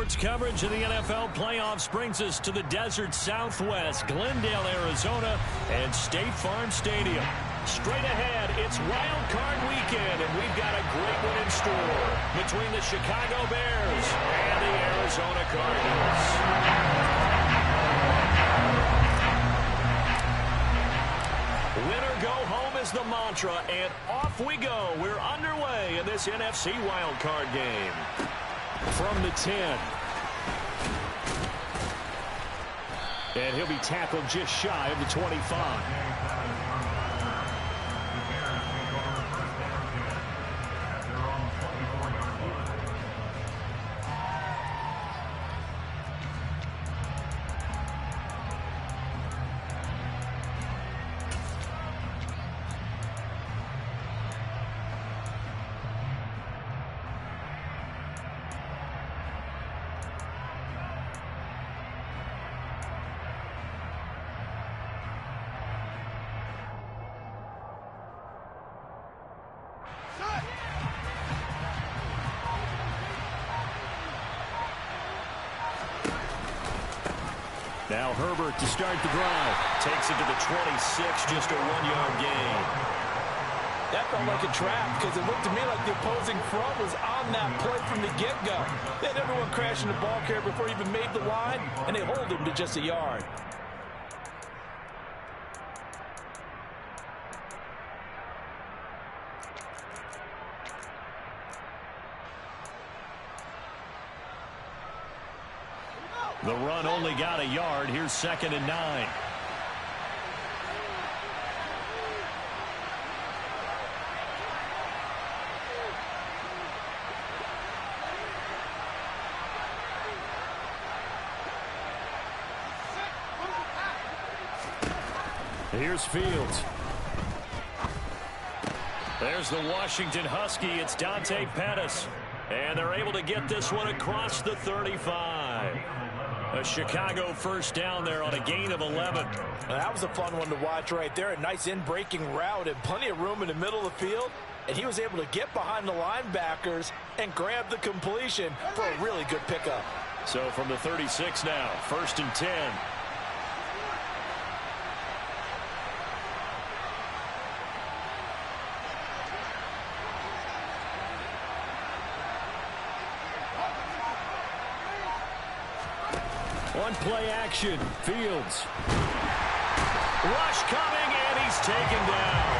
Sports coverage of the NFL playoffs brings us to the desert Southwest, Glendale, Arizona, and State Farm Stadium. Straight ahead, it's Wildcard weekend, and we've got a great one in store between the Chicago Bears and the Arizona Cardinals. Winner go home is the mantra, and off we go. We're underway in this NFC Wildcard game. From the 10. And he'll be tackled just shy of the 25. Now Herbert to start the drive. Takes it to the 26, just a 1-yard gain. That felt like a trap because it looked to me like the opposing front was on that play from the get-go. They had everyone crashing the ball carrier before he even made the line, and they hold him to just a yard. The run only got a yard. Here's 2nd and 9. Here's Fields. There's the Washington Husky. It's Dante Pettis. And they're able to get this one across the 35. A Chicago first down there on a gain of 11. That was a fun one to watch right there. A nice in-breaking route and plenty of room in the middle of the field. And he was able to get behind the linebackers and grab the completion for a really good pickup. So from the 36 now, 1st and 10. One play action. Fields. Rush coming, and he's taken down.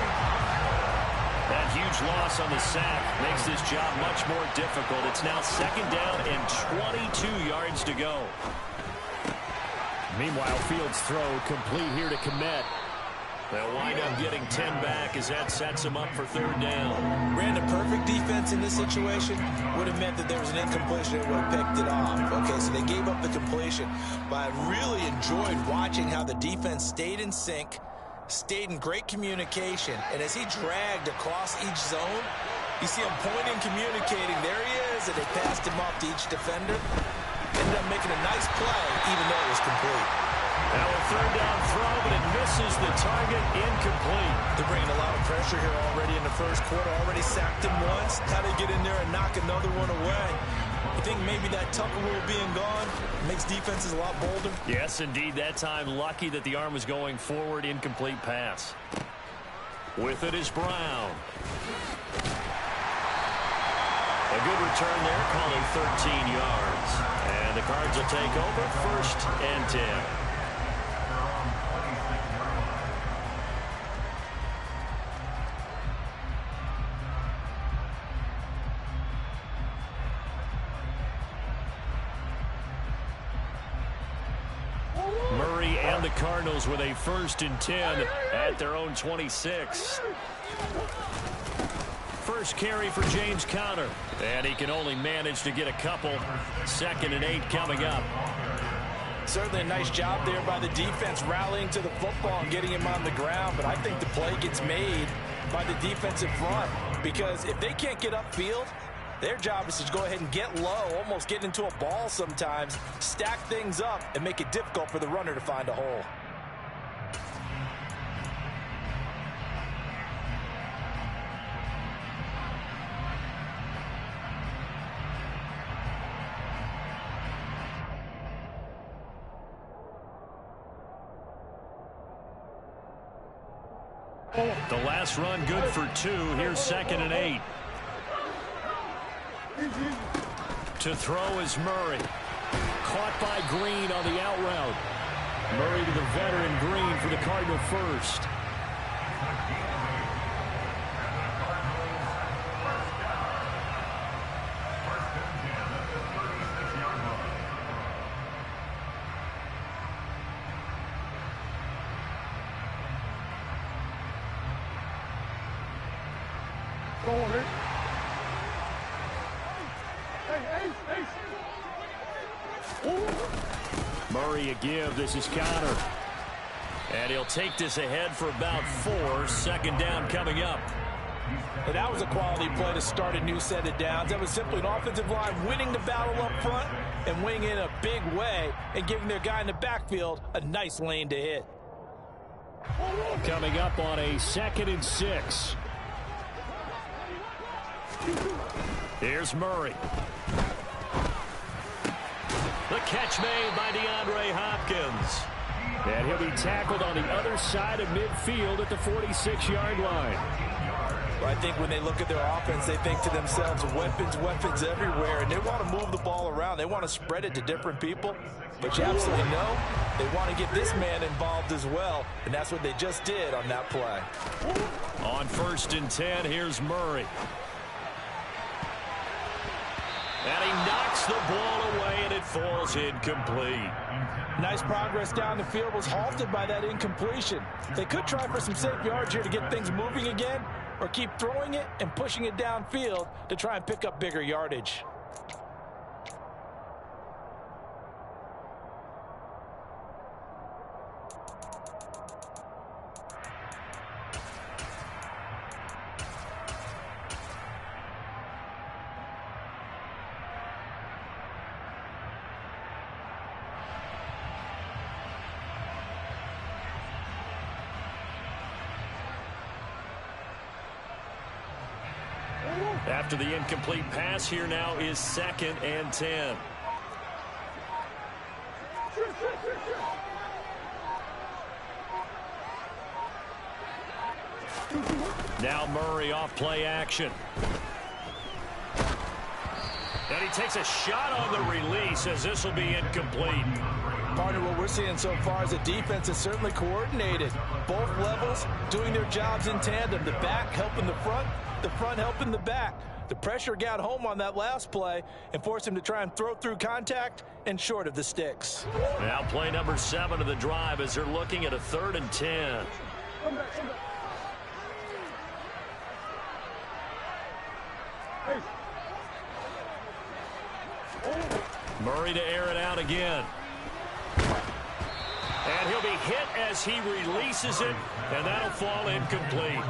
That huge loss on the sack makes this job much more difficult. It's now 2nd down and 22 yards to go. Meanwhile, Fields' throw complete here to commit. They'll wind up getting 10 back as that sets him up for 3rd down. Ran the perfect defense in this situation. Would have meant that there was an incompletion and would have picked it off. Okay, so they gave up the completion. But I really enjoyed watching how the defense stayed in sync, stayed in great communication. And as he dragged across each zone, you see him pointing, communicating. There he is, and they passed him off to each defender. Ended up making a nice play, even though it was complete. Now a 3rd down throw, but it misses the target, incomplete. They're bringing a lot of pressure here already in the first quarter. Already sacked him once. How to get in there and knock another one away. I think maybe that Tucker rule being gone makes defenses a lot bolder. Yes, indeed. That time, lucky that the arm was going forward. Incomplete pass. With it is Brown. A good return there, calling 13 yards. And the Cards will take over 1st and 10. Murray and the Cardinals with a 1st and 10 at their own 26. First carry for James Conner. And he can only manage to get a couple. 2nd and 8 coming up. Certainly a nice job there by the defense rallying to the football and getting him on the ground. But I think the play gets made by the defensive front. Because if they can't get upfield, their job is to go ahead and get low, almost get into a ball sometimes, stack things up, and make it difficult for the runner to find a hole. The last run good for 2. Here's 2nd and 8. To throw is Murray. Caught by Green on the out route. Murray to the veteran Green for the Cardinal first. Murray a give. This is Connor. And he'll take this ahead for about 4. 2nd down coming up. And that was a quality play to start a new set of downs. That was simply an offensive line winning the battle up front and winning in a big way and giving their guy in the backfield a nice lane to hit. Coming up on a 2nd and 6. Here's Murray. The catch made by DeAndre Hopkins. And he'll be tackled on the other side of midfield at the 46-yard line. I think when they look at their offense, they think to themselves, weapons everywhere, and they want to move the ball around. They want to spread it to different people. But you absolutely know they want to get this man involved as well, and that's what they just did on that play. On 1st and 10, here's Murray. And he knocks the ball away, and it falls incomplete. Nice progress down the field, was halted by that incompletion. They could try for some safe yards here to get things moving again, or keep throwing it and pushing it downfield to try and pick up bigger yardage. After the incomplete pass, here now is 2nd and 10. Now Murray off play action. And he takes a shot on the release as this will be incomplete. Partner, what we're seeing so far is the defense is certainly coordinated. Both levels doing their jobs in tandem. The back helping the front helping the back. The pressure got home on that last play and forced him to try and throw through contact and short of the sticks. Now play number 7 of the drive as they're looking at a 3rd and 10. Murray to air it out again. And he'll be hit as he releases it, and that'll fall incomplete.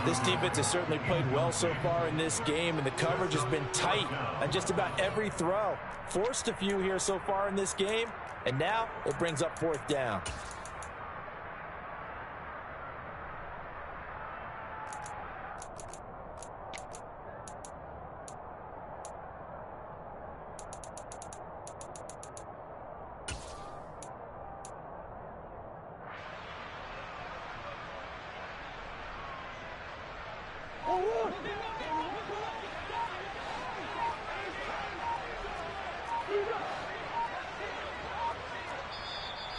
This defense has certainly played well so far in this game, and the coverage has been tight on just about every throw. Forced a few here so far in this game, and now it brings up 4th down.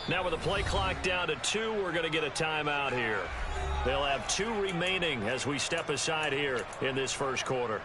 Now with the play clock down to 2, we're going to get a timeout here. They'll have 2 remaining as we step aside here in this first quarter.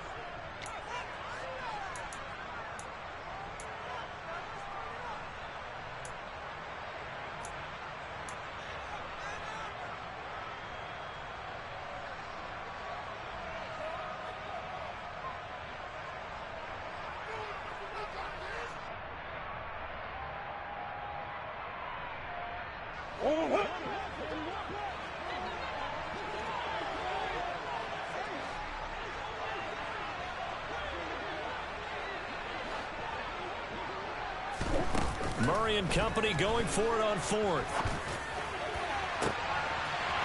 Murray and company going for it on 4th.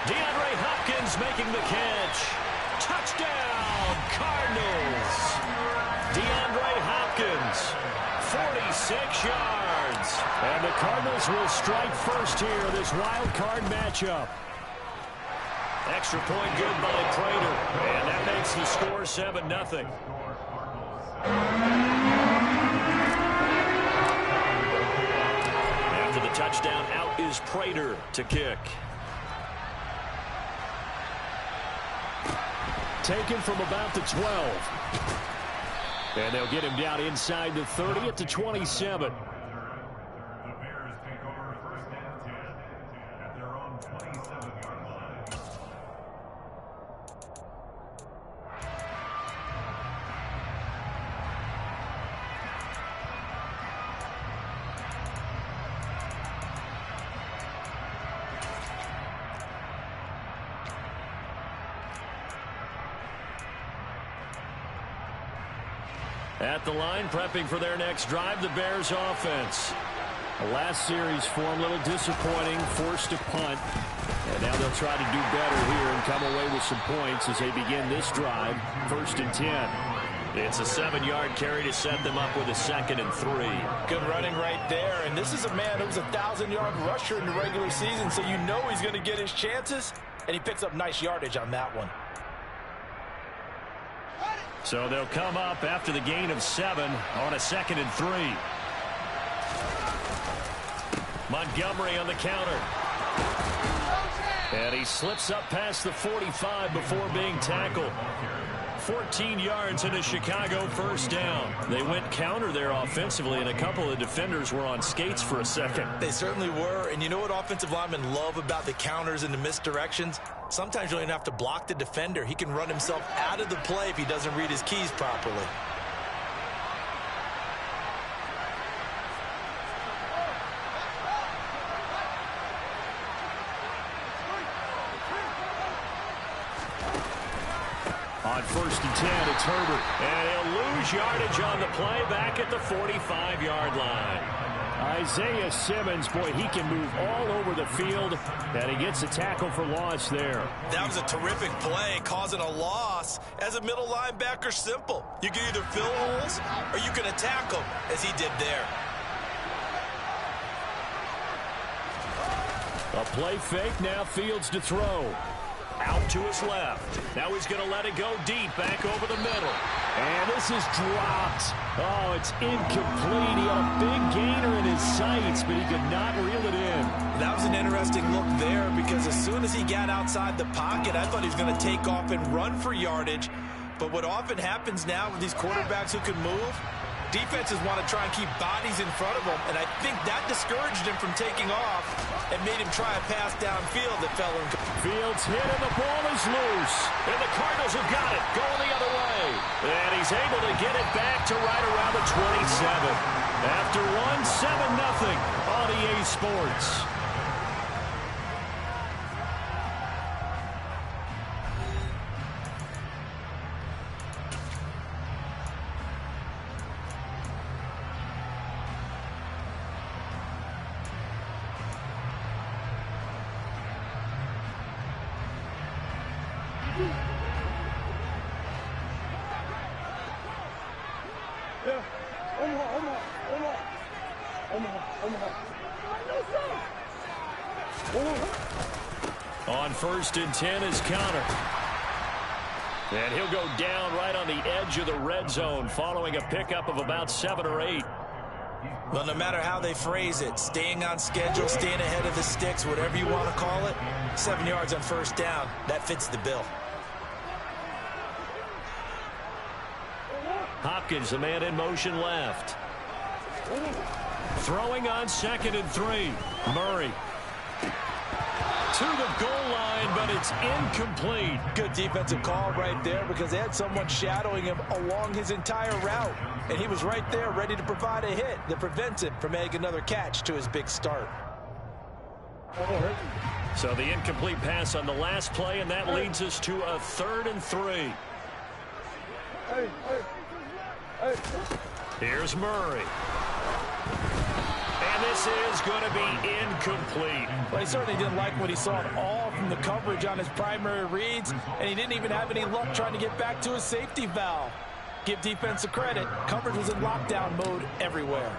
DeAndre Hopkins making the catch. Touchdown, Cardinals. DeAndre Hopkins, 46 yards. And the Cardinals will strike first here, this wild card matchup. Extra point good by Prater. And that makes the score 7-0. After the touchdown, out is Prater to kick. Taken from about the 12. And they'll get him down inside the 30 at the 27. At the line, prepping for their next drive, the Bears offense. The last series form, a little disappointing, forced to punt. And now they'll try to do better here and come away with some points as they begin this drive, 1st and 10. It's a 7-yard carry to set them up with a 2nd and 3. Good running right there. And this is a man who was a 1,000-yard rusher in the regular season, so you know he's going to get his chances. And he picks up nice yardage on that one. So they'll come up after the gain of 7 on a 2nd and 3. Montgomery on the counter. And he slips up past the 45 before being tackled. 14 yards and a Chicago 1st down. They went counter there offensively, and a couple of defenders were on skates for a second. They certainly were, and you know what offensive linemen love about the counters and the misdirections? Sometimes you don't even have to block the defender. He can run himself out of the play if he doesn't read his keys properly. On 1st and 10, it's Herbert. And he'll lose yardage on the play back at the 45-yard line. Isaiah Simmons, boy, he can move all over the field. And he gets a tackle for loss there. That was a terrific play, causing a loss. As a middle linebacker, simple. You can either fill holes or you can attack them, as he did there. A play fake, now Fields to throw. Out to his left. Now he's going to let it go deep, back over the middle. And this is dropped. Oh, it's incomplete. He had a big gainer in his sights, but he could not reel it in. That was an interesting look there, because as soon as he got outside the pocket, I thought he was going to take off and run for yardage. But what often happens now with these quarterbacks who can move, defenses want to try and keep bodies in front of them, and I think that discouraged him from taking off and made him try a pass downfield that fell in. Fields hit, and the ball is loose. And the Cardinals have got it, going the other way. And he's able to get it back to right around the 27. After one, 7-0 on EA Sports. On 1st and 10 is Connor. And he'll go down right on the edge of the red zone following a pickup of about 7 or 8. Well, no matter how they phrase it, staying on schedule, staying ahead of the sticks, whatever you want to call it, 7 yards on 1st down, that fits the bill. Hopkins, the man in motion left. Throwing on 2nd and 3. Murray. To the goal line, but it's incomplete. Good defensive call right there, because they had someone shadowing him along his entire route. And he was right there ready to provide a hit that prevents him from making another catch to his big start. So the incomplete pass on the last play, and that leads us to a 3rd and 3. Here's Murray. And this is going to be incomplete. Well, he certainly didn't like what he saw at all from the coverage on his primary reads, and he didn't even have any luck trying to get back to his safety valve. Give defense a credit. Coverage was in lockdown mode everywhere.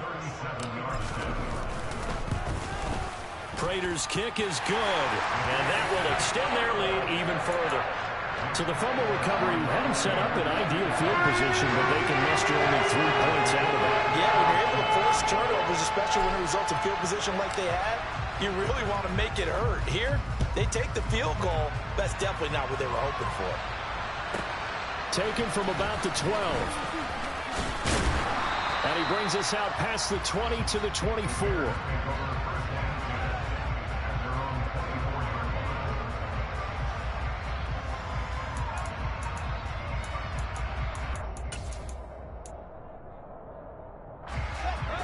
Prater's kick is good, and that will extend their lead even further. So the fumble recovery had them set up in ideal field position, but they can muster only 3 points out of it. Yeah, when you're able to force turnovers, especially when it results in field position like they had, you really want to make it hurt. Here, they take the field goal. That's definitely not what they were hoping for. Taken from about the 12. And he brings us out past the 20 to the 24.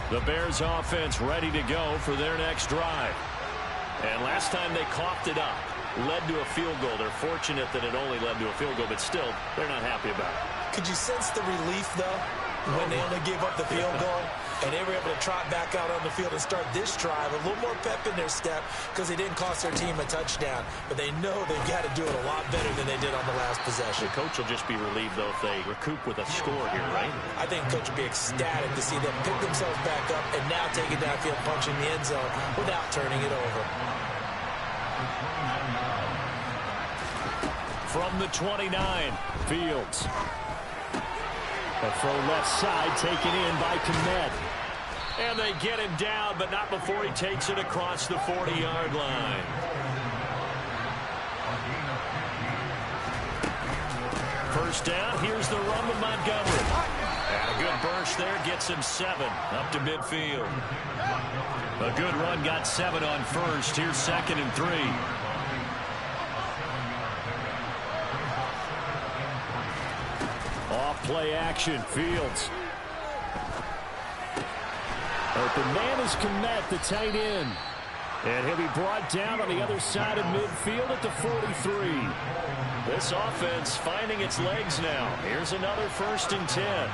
The Bears offense ready to go for their next drive. And last time they coughed it up, led to a field goal. They're fortunate that it only led to a field goal, but still, they're not happy about it. Could you sense the relief, though, when they only gave up the field goal? And they were able to trot back out on the field and start this drive. A little more pep in their step because they didn't cost their team a touchdown. But they know they've got to do it a lot better than they did on the last possession. The coach will just be relieved, though, if they recoup with a score here, right? I think the coach will be ecstatic to see them pick themselves back up and now take it downfield, punching the end zone without turning it over. From the 29, Fields. A throw left side taken in by Kmet. And they get him down, but not before he takes it across the 40-yard line. First down, here's the run with Montgomery. And a good burst there gets him 7 up to midfield. A good run got 7 on first. Here's 2nd and 3. Off-play action, Fields. Open man is Kmet, the tight end. And he'll be brought down on the other side of midfield at the 43. This offense finding its legs now. Here's another 1st and 10.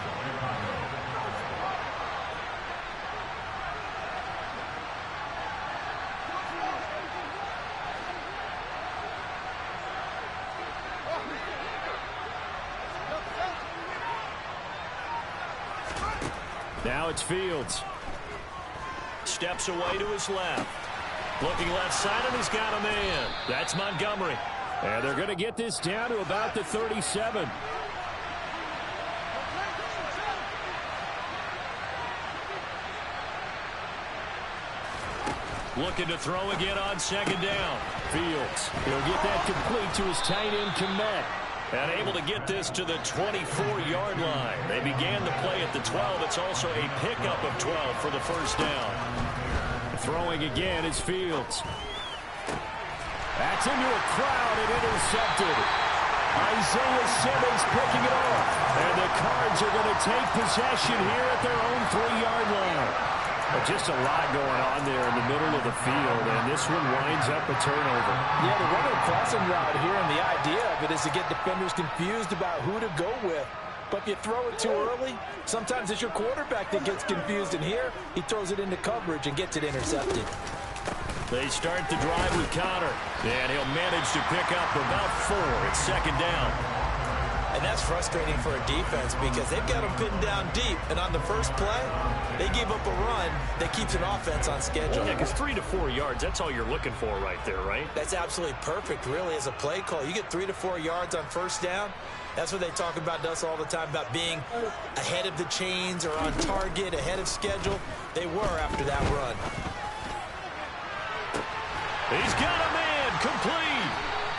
Now it's Fields. Steps away to his left. Looking left side, and he's got a man. That's Montgomery. And they're going to get this down to about the 37. Looking to throw again on 2nd down. Fields. He'll get that complete to his tight end, Kmet. And able to get this to the 24-yard line. They began the play at the 12. It's also a pickup of 12 for the first down. Throwing again is Fields. That's into a crowd and intercepted. Isaiah Simmons picking it off. And the Cards are going to take possession here at their own 3-yard line. Just a lot going on there in the middle of the field, and this one winds up a turnover. Yeah, the running crossing route here, and the idea of it is to get defenders confused about who to go with. But if you throw it too early, sometimes it's your quarterback that gets confused, and here he throws it into coverage and gets it intercepted. They start the drive with Connor, and he'll manage to pick up about 4. It's 2nd down. And that's frustrating for a defense because they've got them pinned down deep, and on the first play, they give up a run that keeps an offense on schedule. Yeah, because 3 to 4 yards, that's all you're looking for right there, right? That's absolutely perfect, really, as a play call. You get 3 to 4 yards on first down. That's what they talk about to us all the time, about being ahead of the chains or on target, ahead of schedule. They were after that run. He's got a man, complete.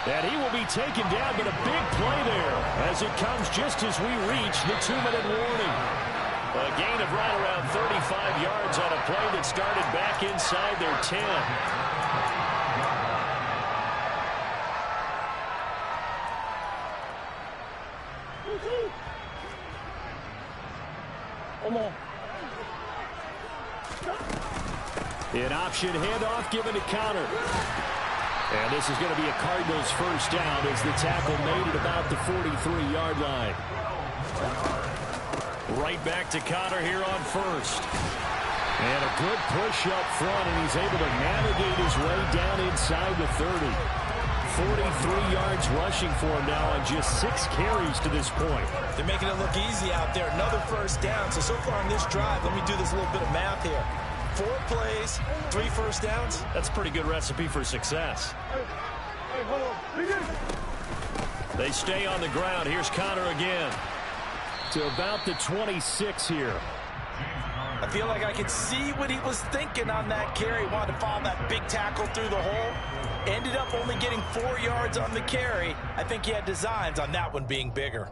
And he will be taken down, but a big play there as it comes just as we reach the 2-minute warning. A gain of right around 35 yards on a play that started back inside their 10. Come on. An option handoff given to Connor. And this is going to be a Cardinals first down as the tackle made at about the 43-yard line. Right back to Connor here on first. And a good push up front, and he's able to navigate his way down inside the 30. 43 yards rushing for him now on just 6 carries to this point. They're making it look easy out there. Another first down. So far in this drive, let me do this little bit of math here. 4 plays, 3 first downs. That's a pretty good recipe for success. They stay on the ground. Here's Connor again. To about the 26 here. I feel like I could see what he was thinking on that carry. He wanted to follow that big tackle through the hole. Ended up only getting 4 yards on the carry. I think he had designs on that one being bigger.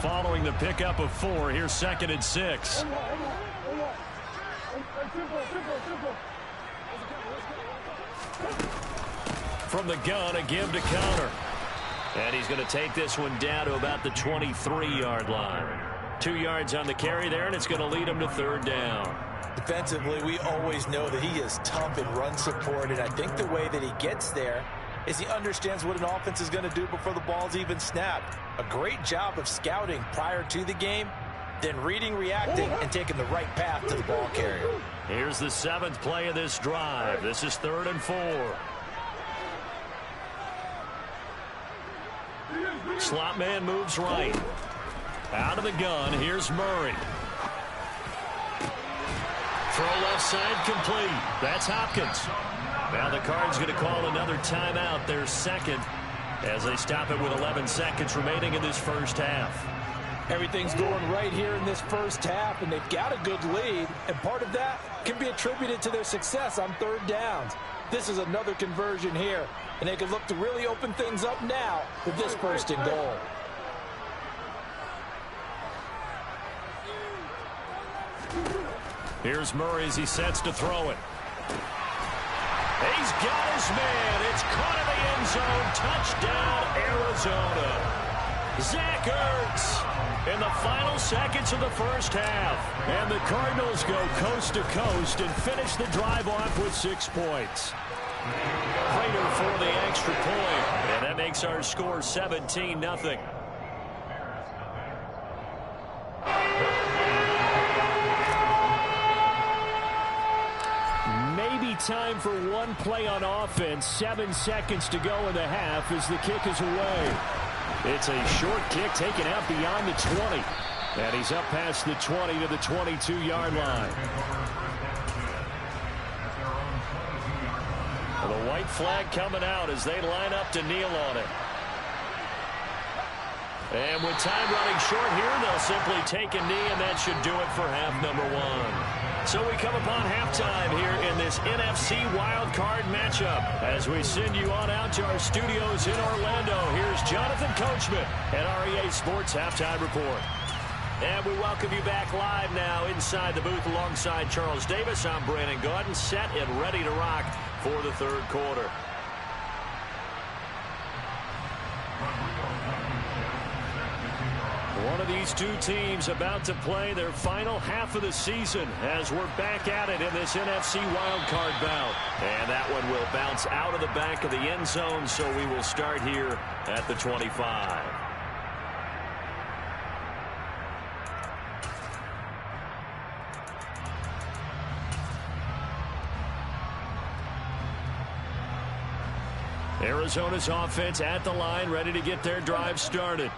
Following the pickup of 4, here's 2nd and 6. From the gun, a give to Connor. And he's going to take this one down to about the 23-yard line. 2 yards on the carry there, and it's going to lead him to 3rd down. Defensively, we always know that he is tough in run support, and I think the way that he gets there is he understands what an offense is going to do before the ball's even snapped. A great job of scouting prior to the game, then reading, reacting, and taking the right path to the ball carrier. Here's the 7th play of this drive. This is 3rd and 4. Slot man moves right. Out of the gun, here's Murray. Throw left side complete. That's Hopkins. Now the Cards going to call another timeout, their 2nd, as they stop it with 11 seconds remaining in this first half. Everything's going right here in this first half, and they've got a good lead, and part of that can be attributed to their success on 3rd downs. This is another conversion here, and they can look to really open things up now with this 1st and goal. Here's Murray as he sets to throw it. He's got his man. It's caught in the end zone. Touchdown, Arizona. Zach Ertz in the final seconds of the first half. And the Cardinals go coast to coast and finish the drive off with 6 points. Prater for the extra point. And that makes our score 17-0. Maybe time for one play on offense. 7 seconds to go in the half as the kick is away. It's a short kick taken out beyond the 20. And he's up past the 20 to the 22-yard line. The white flag coming out as they line up to kneel on it. And with time running short here, they'll simply take a knee, and that should do it for half number 1. So we come upon halftime here in this NFC Wildcard matchup. As we send you on out to our studios in Orlando, here's Jonathan Coachman at REA Sports Halftime Report. And we welcome you back live now inside the booth alongside Charles Davis. I'm Brandon Gaudin, set and ready to rock for the 3rd quarter. One of these two teams about to play their final half of the season as we're back at it in this NFC wildcard bout. And that one will bounce out of the back of the end zone, so we will start here at the 25. Arizona's offense at the line, ready to get their drive started.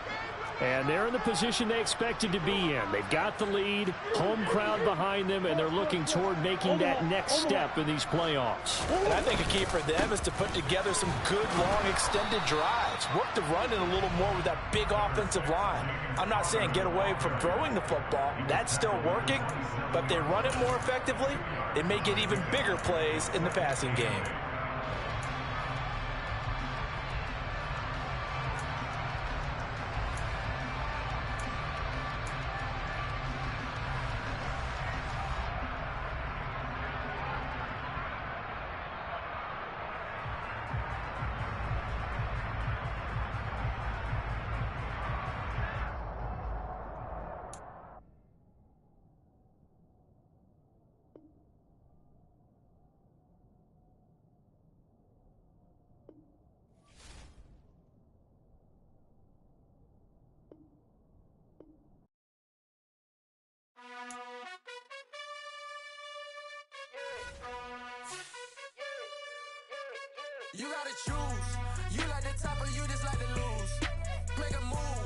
And they're in the position they expected to be in. They've got the lead, home crowd behind them, and they're looking toward making that next step in these playoffs. And I think a key for them is to put together some good, long, extended drives. Work the run in a little more with that big offensive line. I'm not saying get away from throwing the football. That's still working. But if they run it more effectively, they may get even bigger plays in the passing game. You gotta choose. You like the top or you just like to lose. make a move.